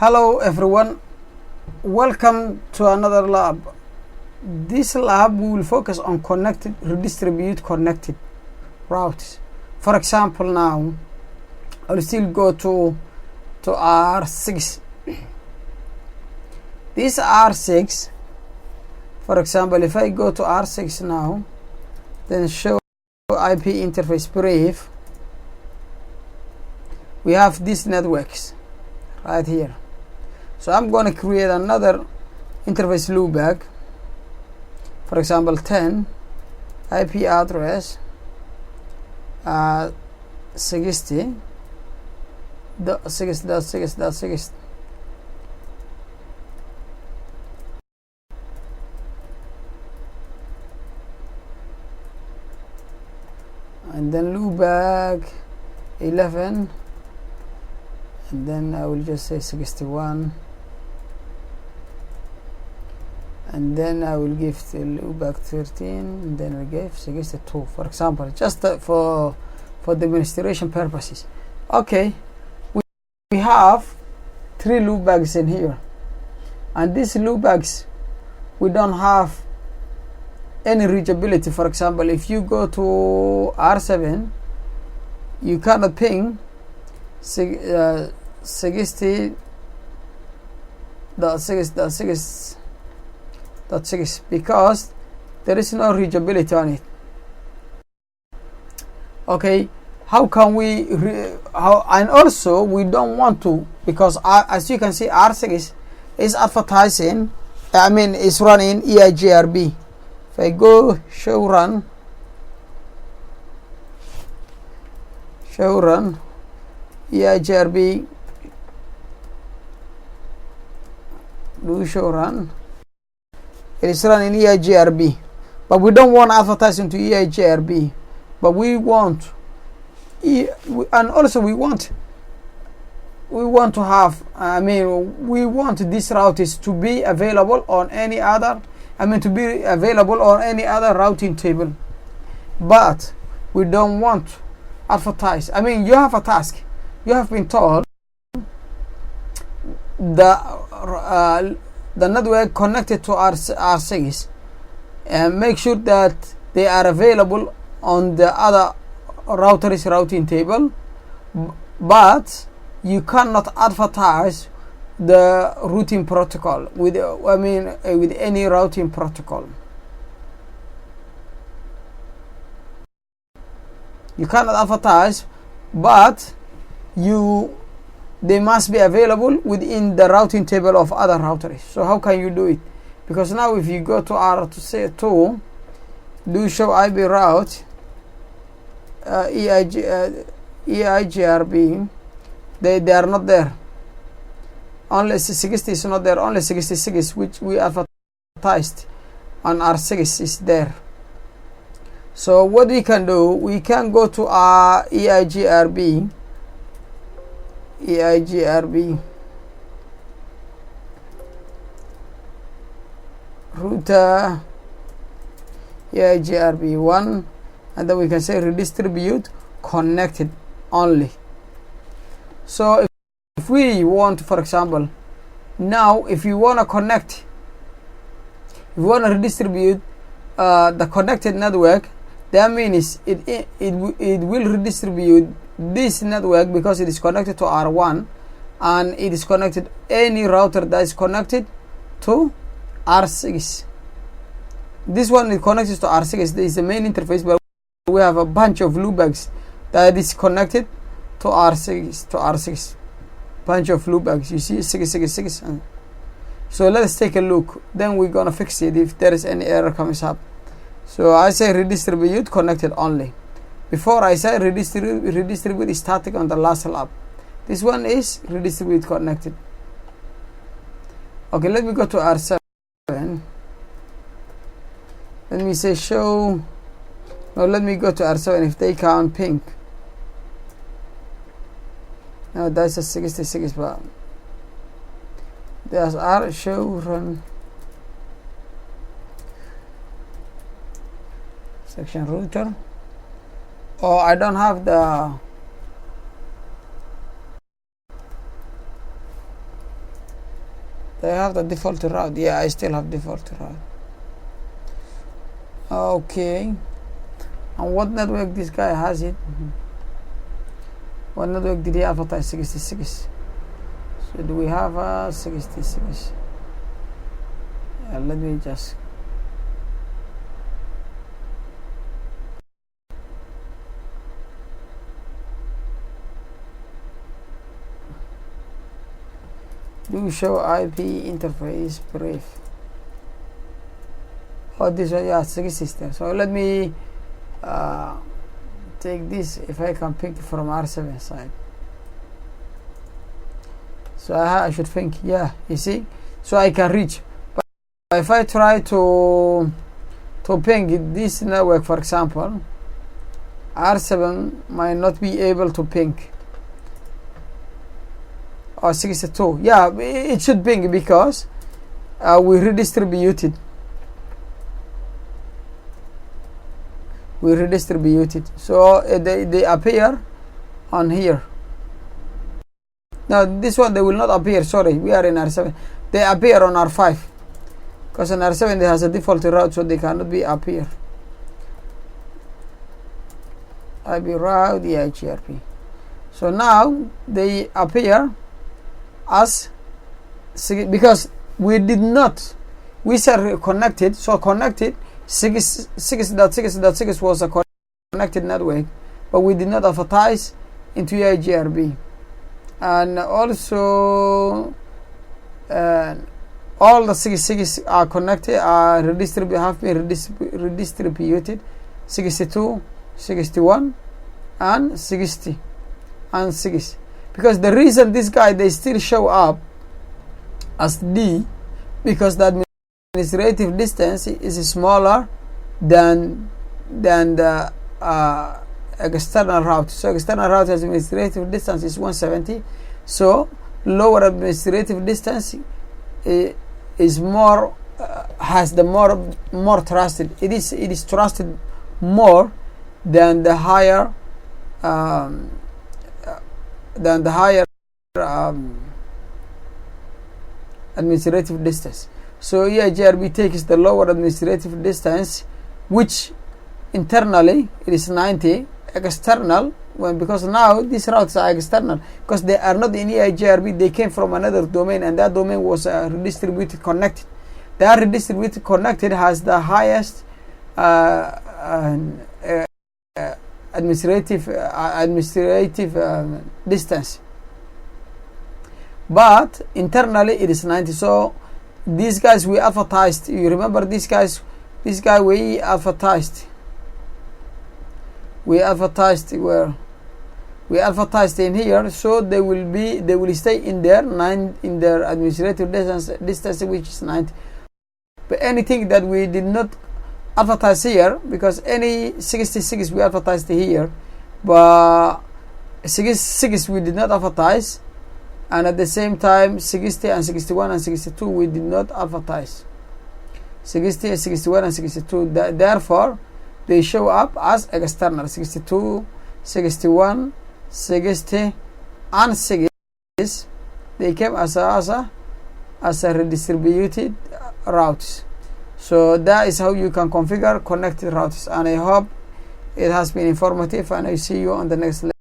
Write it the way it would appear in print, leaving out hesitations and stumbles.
Hello everyone, welcome to another lab. This lab we will focus on connected redistribute connected routes. For example, now I'll still go to R6. This R6, for example, if I go to R6 now, then show IP interface brief, we have these networks right here. So I'm going to create another interface loopback, for example 10 IP address 60.6.6.6, and then loopback 11, and then I will just say 61, and then I will give the loopback 13, and then I give 62, for example, just for demonstration purposes. Okay, we have 3 loopbacks in here, and these loopbacks we don't have any reachability. For example, if you go to R7, you cannot ping 60.6.6 because there is no reachability on it. Okay, how can we and also we don't want to, because as you can see, R6 is advertising, is running Eigrp. If I go show run Eigrp, do show run, it is running Eigrp, but we don't want advertising to Eigrp, but we want and also we want to have, we want these routes to be available on any other, to be available on any other routing table, but we don't want advertise. You have a task. You have been told the network connected to R6, and make sure that they are available on the other router's routing table, but you cannot advertise the routing protocol with with any routing protocol. You cannot advertise, but they must be available within the routing table of other routers. So how can you do it? Because now if you go to R2, do show IP route Eigrp, they are not there. Only 60 is not there. Only 66, which we advertised on R6, is there. So what we can do, we can go to our Eigrp router Eigrp1, and then we can say redistribute connected only. So if we want, for example, now if you want to connect, if you want to redistribute the connected network, that means it will redistribute this network because it is connected to R1, and it is connected any router that is connected to R6. This one is connected to R6. This is the main interface, but we have a bunch of loopbacks that is connected to R6. Bunch of loopbacks. You see 666. So let's take a look. Then we're gonna fix it if there is any error comes up. So I say redistribute connected only. Before I said redistribute is static on the last lab. This one is redistribute connected. Okay, let me go to R7. Let me say show. No, let me go to R7 if they count pink. No, that's a 66 bar. There's R show run section router. Oh, I don't have the They have the default route. Yeah, I still have default route. Okay. And what network this guy has it? What network did he advertise? 66. So do we have 66? Let me just do show IP interface brief. Oh, this one, yeah, 60. So let me take this, if I can pick from R7 side. So I should think, yeah, you see, so I can reach. But if I try to ping this network, for example, R7 might not be able to ping. Or 62, yeah, it should ping because we redistributed. We redistributed, so they appear on here. Now this one they will not appear. Sorry, we are in R7. They appear on R5 because on R7 they has a default route, so they cannot be appear. IP route, the Eigrp. So now they appear as, because we did not, we said connected, so connected 6.6.6 was a connected network, but we did not advertise into Eigrp. And also all the 66 are connected, are have been redistributed, 62, 61 and 60 and 6. Because the reason this guy they still show up as D, because the administrative distance is smaller than the external route. So external route has administrative distance is 170. So lower administrative distance is more has the more trusted. It is trusted more than the higher administrative distance. So Eigrp takes the lower administrative distance, which internally it is 90. External, because now these routes are external, because they are not in Eigrp, they came from another domain, and that domain was redistributed connected. That redistributed connected has the highest administrative distance, but internally it is 90. So these guys we advertised, you remember this guy we advertised where we advertised in here, so they will stay in their administrative distance, which is 90. But anything that we did not advertise here, because any 66 we advertised here, but 66 we did not advertise, and at the same time 60 and 61 and 62 we did not advertise. 60 and 61 and 62, therefore they show up as external. 62, 61, 60 and 6, they came as a redistributed routes. So that is how you can configure connected routes, and I hope it has been informative, and I see you on the next lesson.